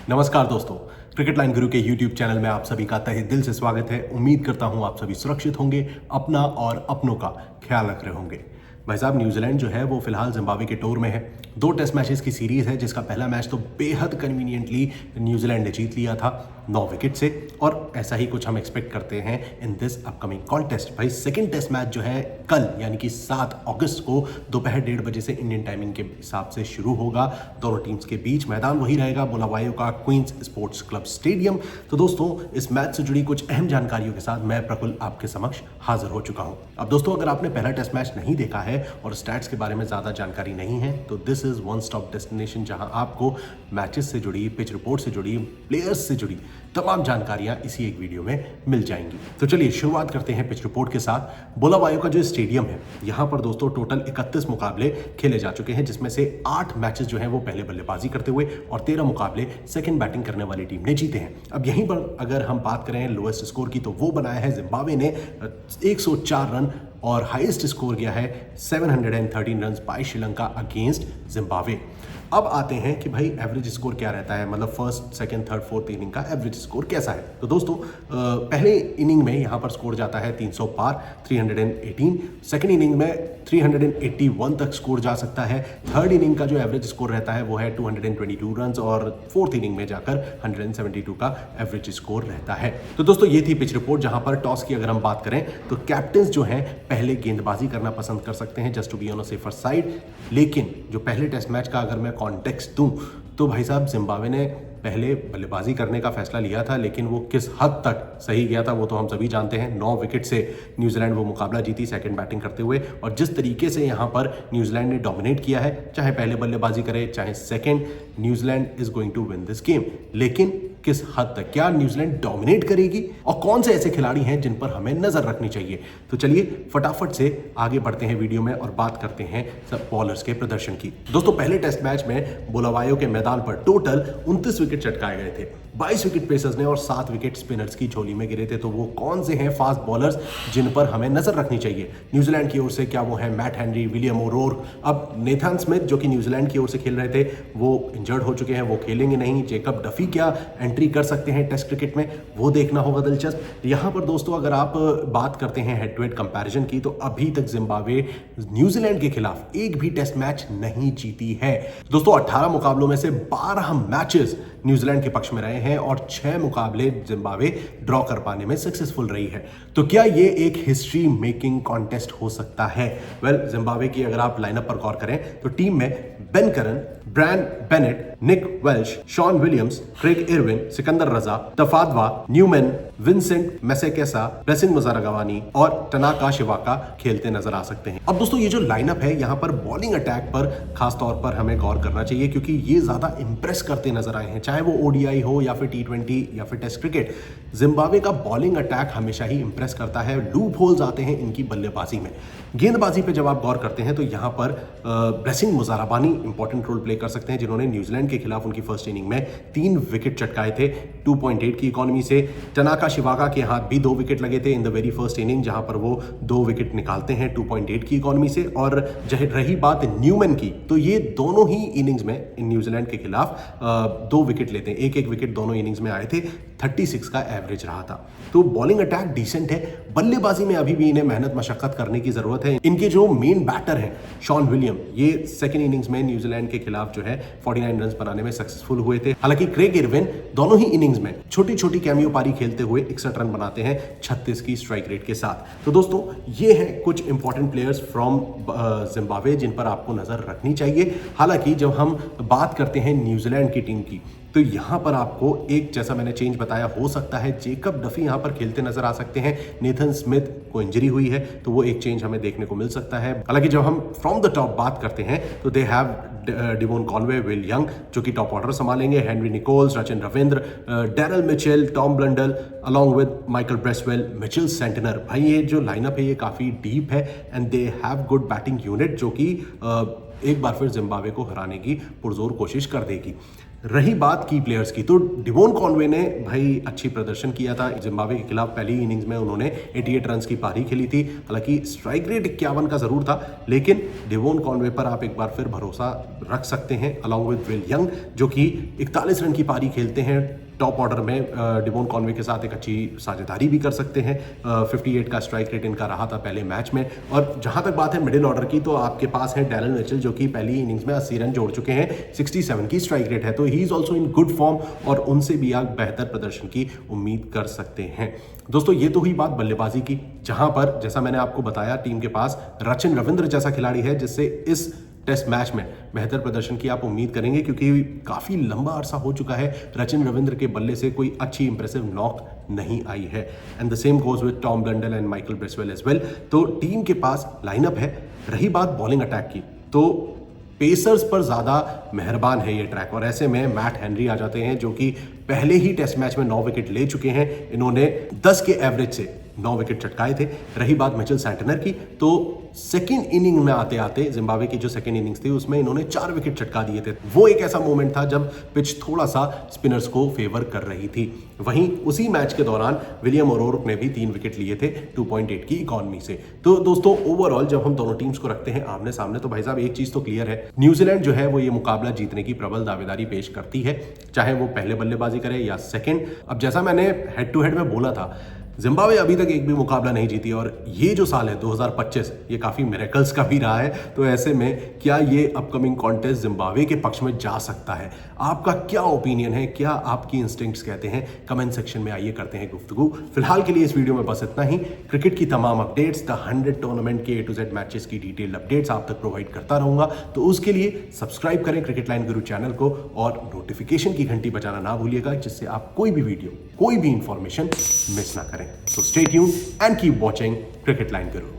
नमस्कार दोस्तों, cricket line गुरु के यूट्यूब चैनल में आप सभी का तहे दिल से स्वागत है। उम्मीद करता हूं आप सभी सुरक्षित होंगे, अपना और अपनों का ख्याल रख रहे होंगे। भाई साहब, न्यूजीलैंड जो है वो फिलहाल जिम्बाब्वे के टूर में है। 2 टेस्ट मैचेस की सीरीज है, जिसका पहला मैच तो बेहद कन्वीनियंटली न्यूजीलैंड ने जीत लिया था 9 विकेट से, और ऐसा ही कुछ हम एक्सपेक्ट करते हैं इन दिस अपकमिंग कॉन्टेस्ट। भाई सेकंड टेस्ट मैच जो है कल यानी कि 7 अगस्त को दोपहर 1:30 बजे से इंडियन टाइमिंग के हिसाब से शुरू होगा। दोनों टीम्स के बीच मैदान वही रहेगा, बुलावायो का क्वींस स्पोर्ट्स क्लब स्टेडियम। तो दोस्तों, इस मैच से जुड़ी कुछ अहम जानकारियों के साथ मैं प्रफुल्ल आपके समक्ष हाजिर हो चुका हूं। अब दोस्तों, अगर आपने पहला टेस्ट मैच नहीं देखा है और स्टैट्स के बारे में ज्यादा जानकारी नहीं है, तो this is one stop destination, जहां आपको मैचेस से जुड़ी, पिच रिपोर्ट से जुड़ी, प्लेयर्स से जुड़ी तमाम जानकारियां इसी एक वीडियो में मिल जाएंगी। तो चलिए शुरुआत करते हैं पिच रिपोर्ट के साथ। बुलावायो का जो स्टेडियम है, यहां पर दोस्तों टोटल 31 मुकाबले खेले जा चुके हैं, जिसमें से 8 मैचेस जो हैं वो पहले बल्लेबाजी करते हुए और 13 मुकाबले सेकंड बैटिंग करने वाली टीम ने जीते हैं। अब यहीं पर अगर हम बात करें लोएस्ट स्कोर की, तो वो बनाया है जिम्बाब्वे ने 104 रन, और हाईएस्ट स्कोर गया है 713 run by Sri Lanka against Zimbabwe. अब आते हैं कि भाई एवरेज स्कोर क्या रहता है, मतलब first, second, third, fourth inning का एवरेज स्कोर कैसा है। तो दोस्तों, पहले इनिंग में यहां पर स्कोर जाता है 300 पार, 318। सेकंड इनिंग में 381 तक स्कोर जा सकता है। थर्ड इनिंग का जो एवरेज स्कोर रहता है वो है 222 रन, और फोर्थ इनिंग में जाकर 172 का एवरेज स्कोर रहता है। तो दोस्तों, ये थी पिच रिपोर्ट, जहां पर टॉस की अगर हम बात करें तो कैप्टन्स जो हैं पहले गेंदबाजी करना पसंद कर सकते हैं, just to be on a safer side. लेकिन जो पहले टेस्ट मैच का अगर मैं कॉन्टेक्स्ट दूं, तो भाई साहब जिम्बाब्वे ने पहले बल्लेबाजी करने का फैसला लिया था, लेकिन वो किस हद तक सही गया था वो तो हम सभी जानते हैं। 9 विकेट से न्यूजीलैंड वो मुकाबला जीती सेकंड बैटिंग करते हुए, और जिस तरीके से यहां पर न्यूजीलैंड ने डोमिनेट किया है, चाहे पहले बल्लेबाजी करे चाहे second, New Zealand is going to win this game. लेकिन किस हद तक, क्या न्यूजीलैंड डोमिनेट करेगी, और कौन से ऐसे खिलाड़ी हैं जिन पर हमें नजर रखनी चाहिए। तो चलिए फटाफट से आगे बढ़ते हैं वीडियो में और बात करते हैं सब बॉलर्स के प्रदर्शन की। दोस्तों, पहले टेस्ट मैच में बुलावायो के मैदान पर टोटल 29 विकेट चटकाए गए थे। 22 विकेट पेसर्स ने और 7 विकेट स्पिनर्स की झोली में गिरे थे। तो वो कौन से हैं फास्ट बॉलर्स जिन पर हमें नजर रखनी चाहिए न्यूजीलैंड की ओर से? क्या वो है मैट हेनरी, विलियम ओरोर? अब नेथन स्मिथ जो कि न्यूजीलैंड की ओर से खेल रहे थे, वो इंजर्ड हो चुके हैं, वो खेलेंगे नहीं। जेकब डफी क्या एंट्री कर सकते हैं टेस्ट क्रिकेट में, वो देखना होगा दिलचस्प। यहां पर दोस्तों, अगर आप बात करते हैं हेड टू हेड कंपैरिजन की, तो अभी तक जिम्बाब्वे न्यूजीलैंड के खिलाफ एक भी टेस्ट मैच नहीं जीती है। दोस्तों, 18 मुकाबलों में से 12 मैचेस न्यूजीलैंड के पक्ष में रहे हैं, और 6 मुकाबले जिम्बाब्वे ड्रॉ कर पाने में सक्सेसफुल रही है। तो क्या ये एक हिस्ट्री मेकिंग कॉन्टेस्ट हो सकता है? वेल, जिम्बाब्वे की अगर आप लाइनअप पर गौर करें तो टीम में Ben Curran, Brian Bennett, Nick Welch, Sean Williams, Craig Ervine, Sikandar Raza, Tafadzwa, Newman, Vincent Masekesa, Blessing Muzarabani और टनाका शिवाका खेलते नजर आ सकते हैं। अब दोस्तों, ये जो लाइनअप है, यहां पर बॉलिंग अटैक पर खास तौर पर हमें गौर करना चाहिए, क्योंकि ये ज्यादा इंप्रेस करते नजर आए हैं, चाहे वो ओडीआई हो या फिर T20 या फिर टेस्ट क्रिकेट। जिम्बाब्वे का बॉलिंग अटैक हमेशा ही इंप्रेस करता है। लूप होल्स आते हैं इनकी बल्लेबाजी में। गेंदबाजी पे जब आप गौर करते हैं तो यहां पर ब्लेसिंग मुजारगवानी इंपॉर्टेंट रोल प्ले कर सकते हैं, जिन्होंने न्यूजीलैंड के खिलाफ उनकी फर्स्ट इनिंग में 3 विकेट चटकाए थे 2.8 की इकोनॉमी से। टनाका शिवाका के हाथ भी 2 विकेट लगे थे in the very first inning, जहां पर वो 2 विकेट निकालते हैं 2.8 की इकोनॉमी से। और रही बात न्यूमैन की, तो ये दोनों ही इनिंग्स में न्यूजीलैंड के खिलाफ 2 विकेट लेते हैं, एक विकेट दोनों इनिंग्स में आए थे। 36 का एवरेज रहा था। तो बॉलिंग अटैक डिसेंट है। बल्लेबाजी में अभी भी इन्हें मेहनत मशक्कत करने की जरूरत है। इनके जो मेन बैटर हैं शॉन विलियम, ये सेकंड इनिंग्स में न्यूजीलैंड के खिलाफ जो है 49 रन बनाने में सक्सेसफुल हुए थे। हालांकि क्रेग इरविन दोनों ही इनिंग्स में छोटी छोटी कैमियो पारी खेलते हुए 61 रन बनाते हैं 36 की स्ट्राइक रेट के साथ। तो दोस्तों, ये हैं कुछ इंपॉर्टेंट प्लेयर्स फ्रॉम जिम्बाब्वे जिन पर आपको नजर रखनी चाहिए। हालांकि जब हम बात करते हैं न्यूजीलैंड की टीम की, तो यहां पर आपको एक, जैसा मैंने चेंज बताया, हो सकता है जेकब डफी यहां पर खेलते नजर आ सकते हैं। नेथन स्मिथ को इंजरी हुई है, तो वो एक चेंज हमें देखने को मिल सकता है। हालांकि जब हम फ्रॉम द टॉप बात करते हैं तो they have Devon Conway, Will Young जो कि टॉप ऑर्डर संभालेंगे, Henry Nicholls, Rachin Ravindra, Daryl Mitchell, Tom Blundell along with Michael Bracewell, Mitchell Santner. भाई, ये जो लाइनअप है ये काफी डीप है, and they have good batting unit, जो कि एक बार फिर जिम्बाब्वे को हराने की पुरजोर कोशिश कर देगी। रही बात की प्लेयर्स की, तो डिवोन कॉनवे ने भाई अच्छी प्रदर्शन किया था जिम्बाब्वे के खिलाफ। पहली इनिंग्स में उन्होंने 88 रन्स की पारी खेली थी। हालांकि स्ट्राइक रेट 51 का जरूर था, लेकिन डिवोन कॉनवे पर आप एक बार फिर भरोसा रख सकते हैं अलॉन्ग विद विल यंग, जो कि 41 रन की पारी खेलते हैं। टॉप ऑर्डर में डिवोन कॉनवे के साथ एक अच्छी साझेदारी भी कर सकते हैं। 58 का स्ट्राइक रेट इनका रहा था पहले मैच में। और जहां तक बात है मिडिल ऑर्डर की, तो आपके पास है डैरेन मिचेल, जो कि पहली इनिंग्स में 80 रन जोड़ चुके हैं। 67 की स्ट्राइक रेट है, तो he is also in good form और उनसे भी आप बेहतर प्रदर्शन की उम्मीद कर सकते हैं। दोस्तों ये तो हुई बात बल्लेबाजी की, जहां पर जैसा मैंने आपको बताया टीम के पास रचिन रविंद्र जैसा खिलाड़ी है, जिससे इस टेस्ट मैच में बेहतर प्रदर्शन की आप उम्मीद करेंगे, क्योंकि काफी लंबा अरसा हो चुका है रचिन रविंद्र के बल्ले से कोई अच्छी इंप्रेसिव नॉक नहीं आई है। And the same goes with Tom Blundell and Michael Bracewell as well. तो टीम के पास लाइनअप है। रही बात बॉलिंग अटैक की, तो पेसर्स पर ज्यादा मेहरबान है ये ट्रैक, और ऐसे में मैट हेनरी आ जाते हैं, जो कि पहले ही टेस्ट मैच में 9 विकेट ले चुके हैं। इन्होंने 10 के एवरेज से 9 विकेट चटकाए थे। रही बात मिचेल सैंटनर की, तो सेकेंड इनिंग में आते आते जिम्बाब्वे की जो सेकेंड इनिंग्स थी उसमें इन्होंने 4 विकेट चटका दिए थे। वो एक ऐसा मोमेंट था जब पिच थोड़ा सा स्पिनर्स को फेवर कर रही थी। वहीं उसी मैच के दौरान विलियम ओरोर्क ने भी 3 विकेट लिए थे 2.8 की इकॉनमी से। तो दोस्तों ओवरऑल जब हम दोनों टीम्स को रखते हैं आमने सामने, तो भाई साहब एक चीज तो क्लियर है, न्यूजीलैंड जो है वो ये मुकाबला जीतने की प्रबल दावेदारी पेश करती है, चाहे वो पहले बल्लेबाजी करे या सेकेंड। अब जैसा मैंने हेड टू हेड में बोला था, जिम्बाब्वे अभी तक एक भी मुकाबला नहीं जीती, और ये जो साल है 2025 ये काफी मिरेकल्स का भी रहा है। तो ऐसे में क्या ये अपकमिंग कॉन्टेस्ट जिम्बाब्वे के पक्ष में जा सकता है? आपका क्या ओपिनियन है, क्या आपकी इंस्टिंक्ट्स कहते हैं? कमेंट सेक्शन में आइए करते हैं गुफ्तगू। फिलहाल के लिए इस वीडियो में बस इतना ही। क्रिकेट की तमाम अपडेट्स, द 100 टूर्नामेंट के A to Z मैचेस की डिटेल्ड अपडेट्स आप तक प्रोवाइड करता रहूंगा। तो उसके लिए सब्सक्राइब करें क्रिकेट लाइन गुरु चैनल को, और नोटिफिकेशन की घंटी बजाना ना भूलिएगा, जिससे आप कोई भी वीडियो, कोई भी इंफॉर्मेशन मिस ना करें। So stay tuned and keep watching Cricket Line Guru.